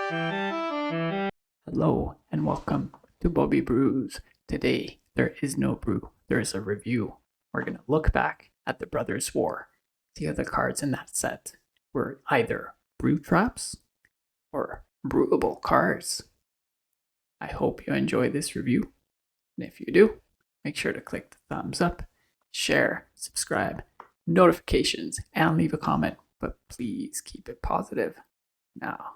Hello and welcome to Bobby Brews. Today there is no brew, there is a review. We're going to look back at the Brothers' War. The other cards in that set were either brew traps or brewable cards. I hope you enjoy this review, and if you do, make sure to click the thumbs up, share, subscribe, notifications, and leave a comment, but please keep it positive. Now,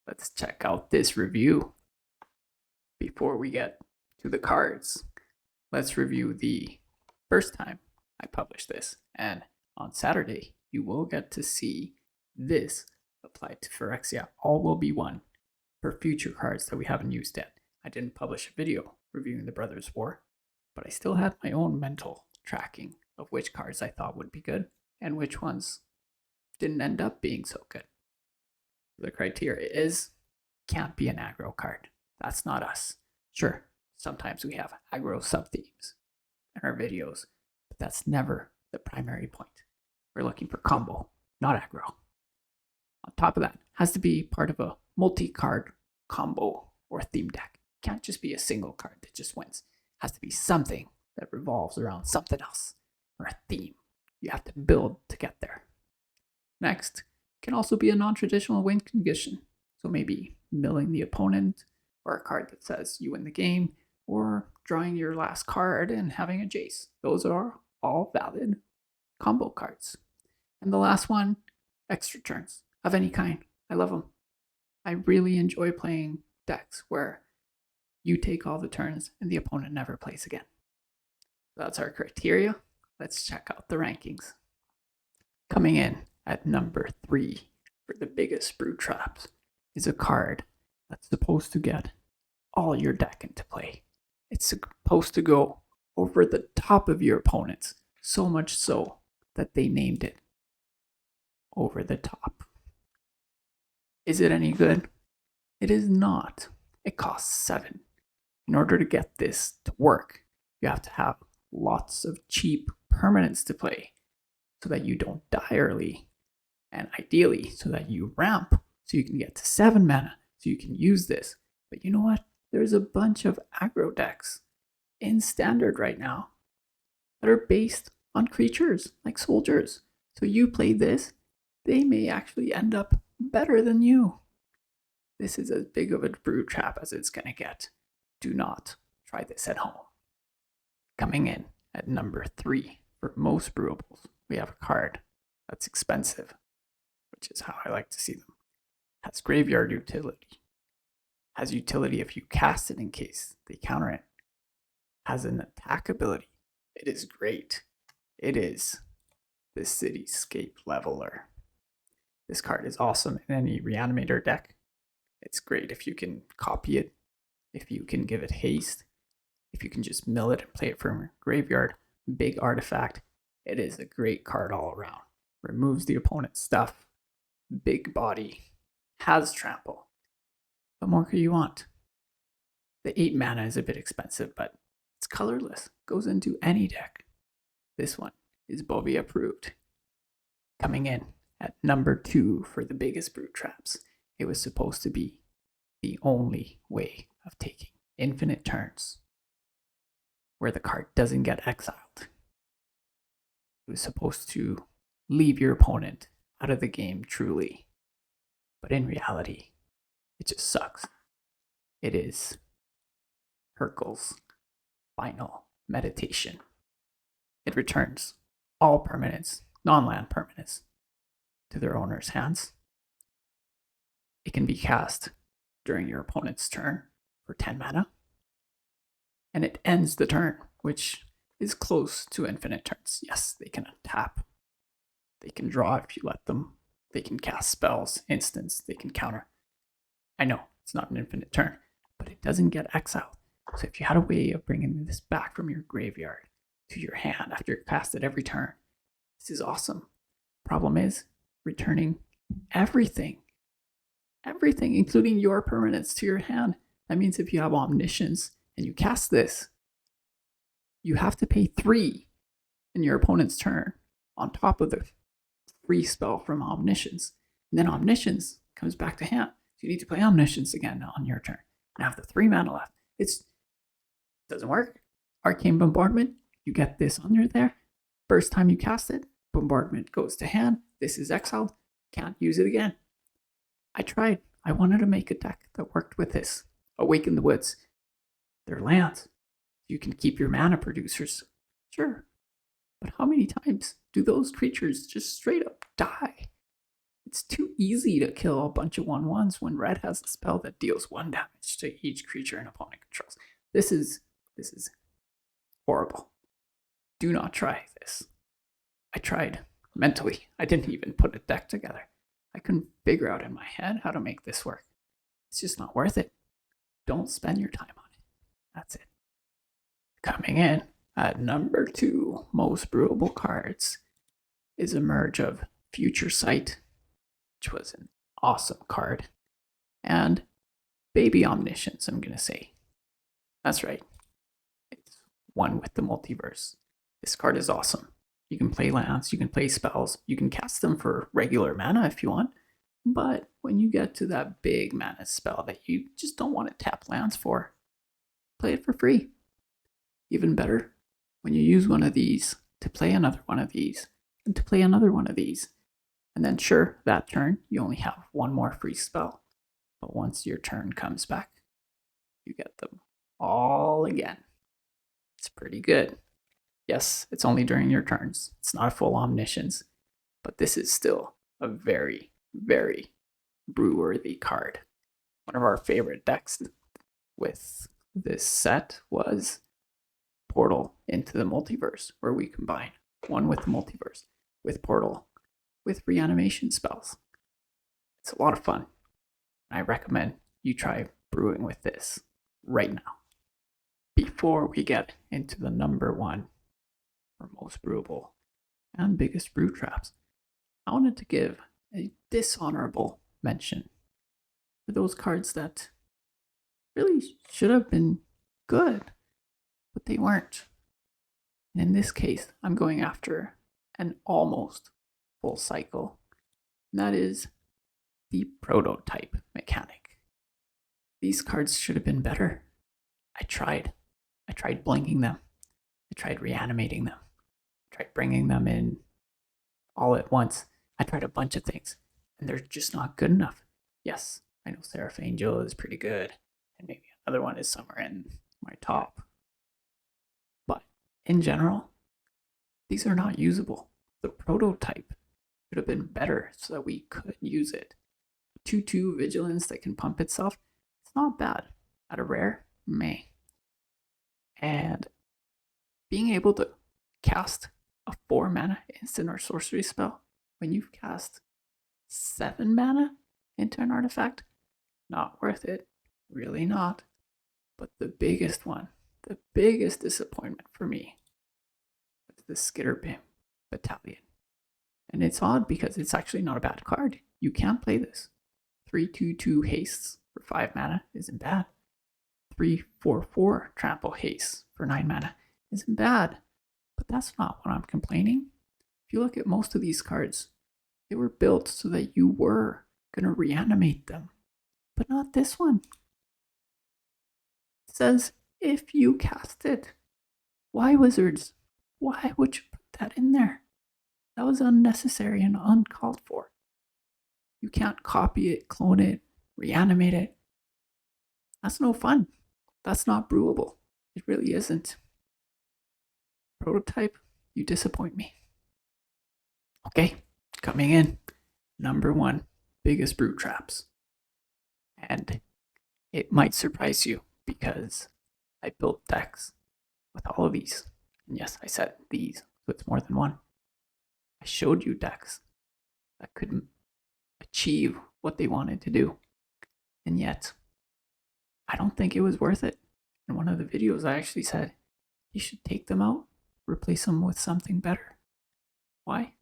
let's check out this review. Before we get to the cards, let's review the first time I published this. And on Saturday, you will get to see this applied to Phyrexia. All will be one for future cards that we haven't used yet. I didn't publish a video reviewing the Brothers' War, but I still had my own mental tracking of which cards I thought would be good and which ones didn't end up being so good. The criteria is, can't be an aggro card. That's not us. Sure, sometimes we have aggro sub-themes in our videos, but that's never the primary point. We're looking for combo, not aggro. On top of that, has to be part of a multi-card combo or theme deck. Can't just be a single card that just wins. Has to be something that revolves around something else or a theme. You have to build to get there. Next, can also be a non-traditional win condition. So maybe milling the opponent, or a card that says you win the game, or drawing your last card and having a Jace. Those are all valid combo cards. And the last one, extra turns of any kind. I love them. I really enjoy playing decks where you take all the turns and the opponent never plays again. That's our criteria. Let's check out the rankings. Coming in at number 3 for the biggest brew traps is a card that's supposed to get all your deck into play. It's supposed to go over the top of your opponents, so much so that they named it Over the Top. Is it any good? It is not. It costs 7. In order to get this to work, you have to have lots of cheap permanents to play so that you don't die early, and ideally so that you ramp so you can get to 7 mana so you can use this. But you know what? There's a bunch of aggro decks in standard right now that are based on creatures like soldiers. So you play this, they may actually end up better than you. This is as big of a brew trap as it's gonna get. Do not try this at home. Coming in at number 3 for most brewables, we have a card that's expensive, which is how I like to see them. Has graveyard utility. Has utility if you cast it in case they counter it. Has an attack ability. It is great. It is the Cityscape Leveler. This card is awesome in any Reanimator deck. It's great if you can copy it, if you can give it haste, if you can just mill it and play it from your graveyard. Big artifact. It is a great card all around. Removes the opponent's stuff. Big body. Has trample. What more could you want? The 8 mana is a bit expensive, but it's colorless. Goes into any deck. This one is Bobby approved. Coming in at number 2 for the biggest brew traps. It was supposed to be the only way of taking infinite turns where the card doesn't get exiled. It was supposed to leave your opponent out of the game truly. But in reality, it just sucks. It is Hercule's Final Meditation. It returns all permanents, non-land permanents, to their owner's hands. It can be cast during your opponent's turn for 10 mana. And it ends the turn, which is close to infinite turns. Yes, they can tap. They can draw if you let them. They can cast spells, instants, they can counter. I know, it's not an infinite turn, but it doesn't get exiled. So if you had a way of bringing this back from your graveyard to your hand after you cast it every turn, this is awesome. Problem is, returning everything, including your permanents, to your hand. That means if you have Omniscience and you cast this, you have to pay 3 in your opponent's turn on top of the free spell from Omniscience. And then Omniscience comes back to hand. you need to play Omniscience again on your turn and have the 3 mana left. It doesn't work. Arcane Bombardment, you get this under there. First time you cast it, Bombardment goes to hand. This is exiled. Can't use it again. I tried. I wanted to make a deck that worked with this. Awaken the Woods. They're lands. You can keep your mana producers. Sure. But how many times do those creatures just straight up die? It's too easy to kill a bunch of 1/1s when red has a spell that deals 1 damage to each creature an opponent controls. This is horrible. Do not try this. I tried mentally. I didn't even put a deck together. I couldn't figure out in my head how to make this work. It's just not worth it. Don't spend your time on it. That's it. Coming in at number 2 most brewable cards is a merge of Future Sight, which was an awesome card, and Baby Omniscience, I'm going to say. That's right. It's one with the Multiverse. This card is awesome. You can play lands, you can play spells, you can cast them for regular mana if you want, but when you get to that big mana spell that you just don't want to tap lands for, play it for free. Even better, when you use one of these to play another one of these, and to play another one of these, and then sure, that turn, you only have 1 more free spell, but once your turn comes back, you get them all again. It's pretty good. Yes, it's only during your turns. It's not a full Omniscience, but this is still a very, very brew-worthy card. One of our favorite decks with this set was Portal into the Multiverse, where we combine one with the Multiverse, with Portal, with reanimation spells. It's a lot of fun. I recommend you try brewing with this right now. Before we get into the number 1 for most brewable and biggest brew traps, I wanted to give a dishonorable mention for those cards that really should have been good, but they weren't. And in this case, I'm going after an almost full cycle, and that is the prototype mechanic. These cards should have been better. I tried blinking them. I tried reanimating them. I tried bringing them in all at once. I tried a bunch of things, and they're just not good enough. Yes, I know Seraph Angel is pretty good, and maybe another one is somewhere in my top. But in general, these are not usable. The prototype should have been better so that we could use it. 2/2 Vigilance that can pump itself, it's not bad. At a rare, may. And being able to cast a 4 mana instant or sorcery spell when you've cast 7 mana into an artifact, not worth it. Really not. But the biggest one, the biggest disappointment for me was the Skitterbim Battalion. And it's odd because it's actually not a bad card. You can play this. 3/2/2 hastes for 5 mana isn't bad. 3/4/4 trample haste for 9 mana isn't bad. But that's not what I'm complaining. If you look at most of these cards, they were built so that you were going to reanimate them. But not this one. It says, if you cast it. Why, Wizards? Why would you put that in there? That was unnecessary and uncalled for. You can't copy it, clone it, reanimate it. That's no fun. That's not brewable. It really isn't. Prototype, you disappoint me. Okay, coming in. Number 1, biggest brew traps. And it might surprise you because I built decks with all of these. And yes, I said these, so it's more than one. I showed you decks that could achieve what they wanted to do. And yet, I don't think it was worth it. In one of the videos, I actually said, you should take them out, replace them with something better. Why?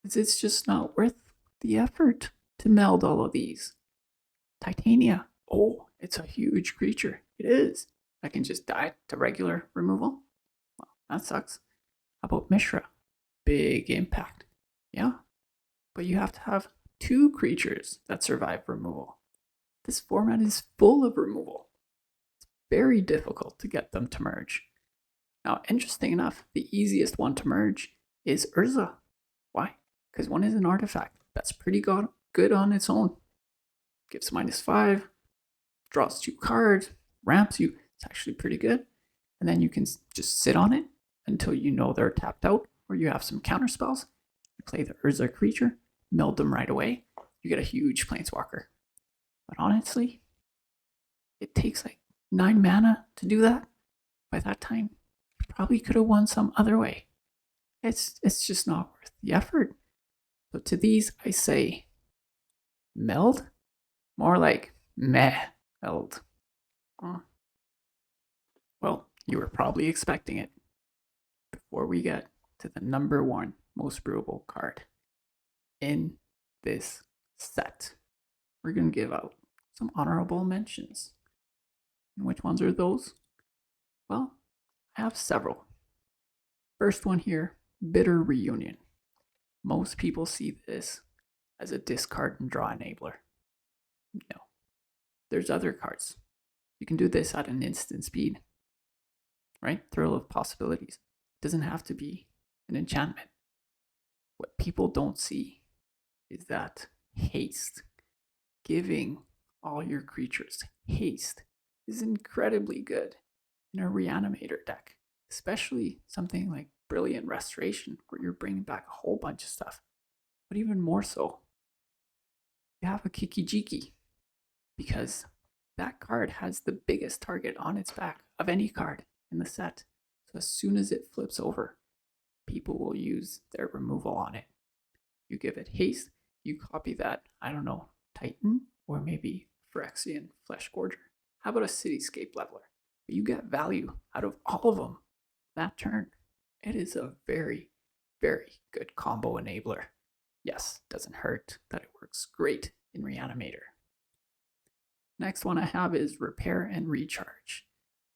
Because it's just not worth the effort to meld all of these. Titania, oh, it's a huge creature. It is. I can just die to regular removal. Well, that sucks. How about Mishra? Big impact. Yeah, but you have to have 2 creatures that survive removal. This format is full of removal. It's very difficult to get them to merge. Now, interesting enough, the easiest one to merge is Urza. Why? Because one is an artifact that's pretty good on its own. Gives -5, draws 2 cards, ramps you. It's actually pretty good. And then you can just sit on it until you know they're tapped out, or you have some counter spells. You play the Urza creature, meld them right away. You get a huge planeswalker. But honestly, it takes like 9 mana to do that. By that time, you probably could have won some other way. It's just not worth the effort. So to these, I say meld, more like meld. Well, you were probably expecting it. Before we get to the number 1 most brewable card in this set, we're going to give out some honorable mentions. And which ones are those? Well, I have several. First one here, Bitter Reunion. Most people see this as a discard and draw enabler. No. There's other cards. You can do this at an instant speed. Right? Thrill of possibilities. It doesn't have to be an enchantment. What people don't see is that haste, giving all your creatures haste, is incredibly good in a reanimator deck, especially something like Brilliant Restoration, where you're bringing back a whole bunch of stuff. But even more so, you have a Kiki-Jiki, because that card has the biggest target on its back of any card in the set. So as soon as it flips over, people will use their removal on it. You give it haste, you copy that, I don't know, Titan, or maybe Phyrexian Flesh Gorger. How about a Cityscape Leveler? But you get value out of all of them that turn. It is a very, very good combo enabler. Yes, doesn't hurt that it works great in Reanimator. Next one I have is Repair and Recharge.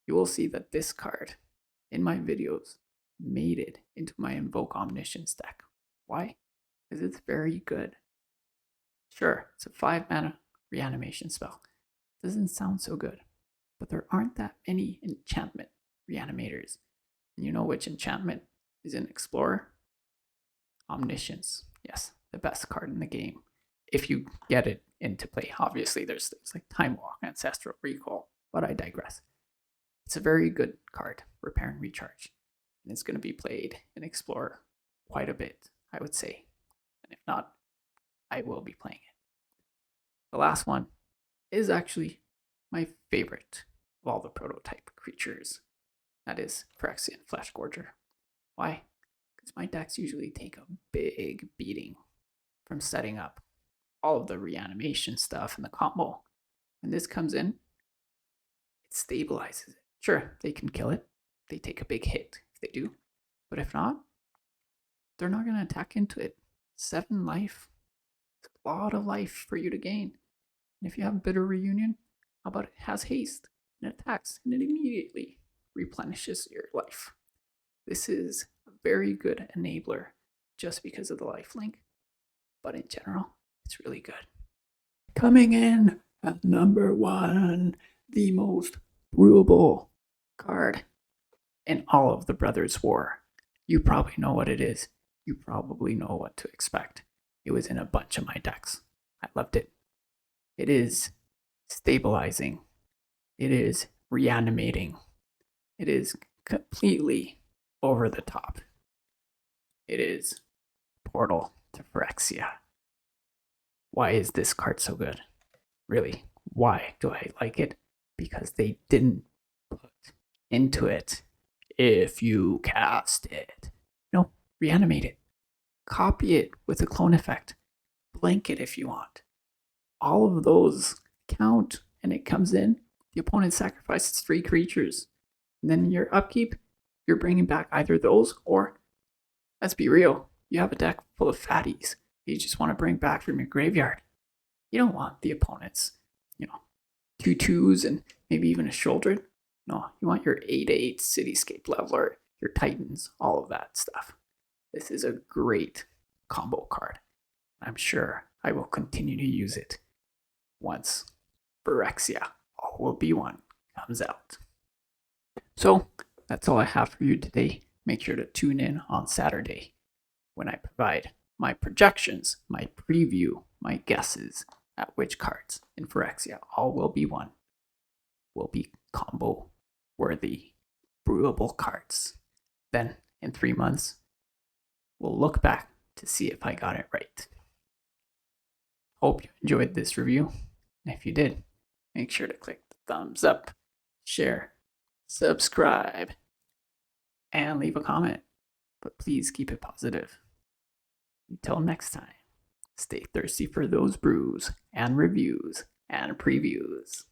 You will see that this card in my videos made it into my Invoke Omniscience deck. Why? Because it's very good. Sure, it's a 5 mana reanimation spell. Doesn't sound so good, but there aren't that many enchantment reanimators. And you know which enchantment is in Explorer? Omniscience. Yes, the best card in the game. If you get it into play. Obviously, there's things like Time Walk, Ancestral Recall, but I digress. It's a very good card, Repair and Recharge. And it's going to be played in Explorer quite a bit, I would say. And if not, I will be playing it. The last one is actually my favorite of all the prototype creatures. That is Phyrexian Flesh Gorger. Why? Because my decks usually take a big beating from setting up all of the reanimation stuff and the combo. When this comes in, it stabilizes it. Sure, they can kill it. They take a big hit if they do. But if not, they're not going to attack into it. 7 life. It's a lot of life for you to gain. And if you have Bitter Reunion, how about it has haste and it attacks and it immediately replenishes your life. This is a very good enabler just because of the lifelink. But in general, it's really good. Coming in at number 1, the most brewable card in all of the Brothers' War. You probably know what it is. You probably know what to expect. It was in a bunch of my decks. I loved it. It is stabilizing. It is reanimating. It is completely over the top. It is Portal to Phyrexia. Why is this card so good? Really, why do I like it? Because they didn't put into it, if you cast it. No, reanimate it. Copy it with a clone effect. Blank it if you want. All of those count, and it comes in. The opponent sacrifices 3 creatures. And then in your upkeep, you're bringing back either those or, let's be real, you have a deck full of fatties you just want to bring back from your graveyard. You don't want the opponent's, 2/2s and maybe even a Shouldered. No, you want your 8/8 Cityscape Leveler, your Titans, all of that stuff. This is a great combo card. I'm sure I will continue to use it once Phyrexia All Will Be One comes out. So that's all I have for you today. Make sure to tune in on Saturday when I provide my projections, my preview, my guesses at which cards in Phyrexia All Will Be One will be combo worthy brewable cards. Then in 3 months, we'll look back to see if I got it right. Hope you enjoyed this review. And if you did, make sure to click the thumbs up, share, subscribe, and leave a comment. But please keep it positive. Until next time, stay thirsty for those brews and reviews and previews.